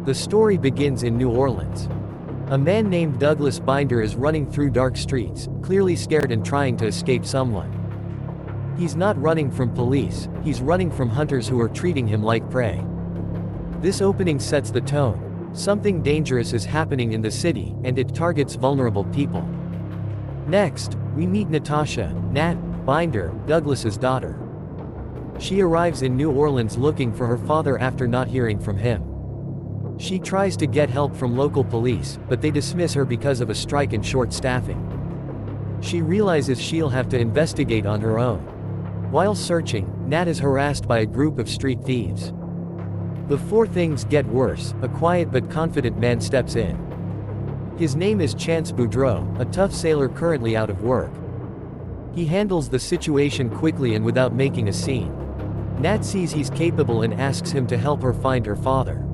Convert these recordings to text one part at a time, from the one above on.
The story begins in New Orleans. A man named Douglas Binder is running through dark streets, clearly scared and trying to escape someone. He's not running from police, he's running from hunters who are treating him like prey. This opening sets the tone. Something dangerous is happening in the city, and it targets vulnerable people. Next, we meet Natasha, Nat Binder, Douglas's daughter. She arrives in New Orleans looking for her father after not hearing from him. She tries to get help from local police, but they dismiss her because of a strike and short staffing. She realizes she'll have to investigate on her own. While searching, Nat is harassed by a group of street thieves. Before things get worse, a quiet but confident man steps in. His name is Chance Boudreaux, a tough sailor currently out of work. He handles the situation quickly and without making a scene. Nat sees he's capable and asks him to help her find her father.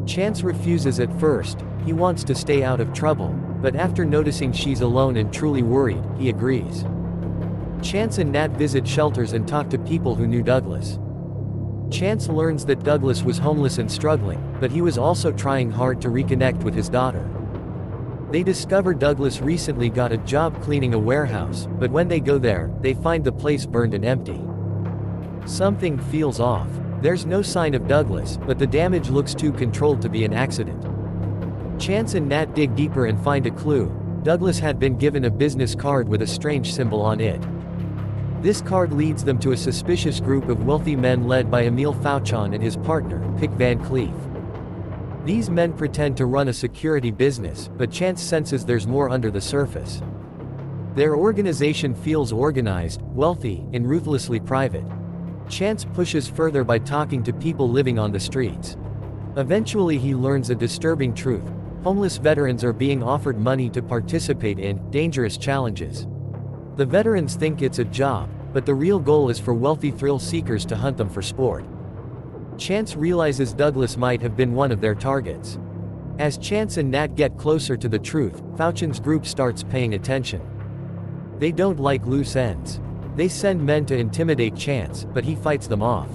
Chance refuses at first. He wants to stay out of trouble, but after noticing she's alone and truly worried, he agrees. Chance and Nat visit shelters and talk to people who knew Douglas. Chance learns that Douglas was homeless and struggling, but he was also trying hard to reconnect with his daughter. They discover Douglas recently got a job cleaning a warehouse, but when they go there, they find the place burned and empty. Something feels off. There's no sign of Douglas, but the damage looks too controlled to be an accident. Chance and Nat dig deeper and find a clue. Douglas had been given a business card with a strange symbol on it. This card leads them to a suspicious group of wealthy men led by Emile Fauchon and his partner, Pic Van Cleef. These men pretend to run a security business, but Chance senses there's more under the surface. Their organization feels organized, wealthy, and ruthlessly private. Chance pushes further by talking to people living on the streets. Eventually he learns a disturbing truth. Homeless veterans are being offered money to participate in dangerous challenges. The veterans think it's a job, but the real goal is for wealthy thrill seekers to hunt them for sport. Chance realizes Douglas might have been one of their targets. As Chance and Nat get closer to the truth, Fauchon's group starts paying attention. They don't like loose ends. They send men to intimidate Chance, but he fights them off.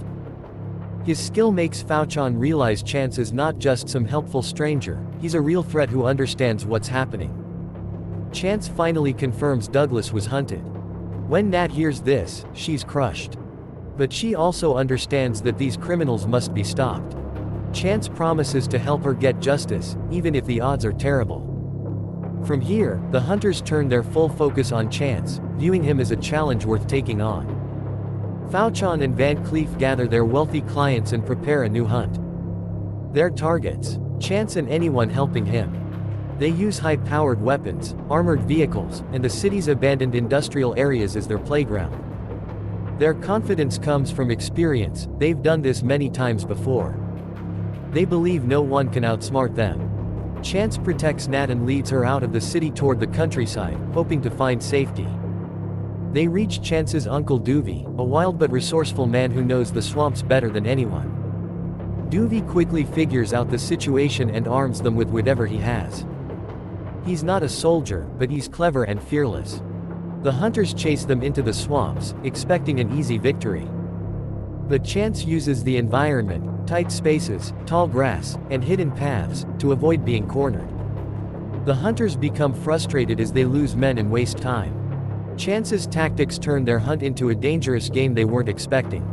His skill makes Fauchon realize Chance is not just some helpful stranger, he's a real threat who understands what's happening. Chance finally confirms Douglas was hunted. When Nat hears this, she's crushed. But she also understands that these criminals must be stopped. Chance promises to help her get justice, even if the odds are terrible. From here, the hunters turn their full focus on Chance, viewing him as a challenge worth taking on. Fauchon and Van Cleef gather their wealthy clients and prepare a new hunt. Their targets: Chance and anyone helping him. They use high-powered weapons, armored vehicles, and the city's abandoned industrial areas as their playground. Their confidence comes from experience. They've done this many times before. They believe no one can outsmart them. Chance protects Nat and leads her out of the city toward the countryside, hoping to find safety. They reach Chance's uncle Duvy, a wild but resourceful man who knows the swamps better than anyone. Duvy quickly figures out the situation and arms them with whatever he has. He's not a soldier, but he's clever and fearless. The hunters chase them into the swamps, expecting an easy victory. But Chance uses the environment, tight spaces, tall grass, and hidden paths, to avoid being cornered. The hunters become frustrated as they lose men and waste time. Chance's tactics turn their hunt into a dangerous game they weren't expecting.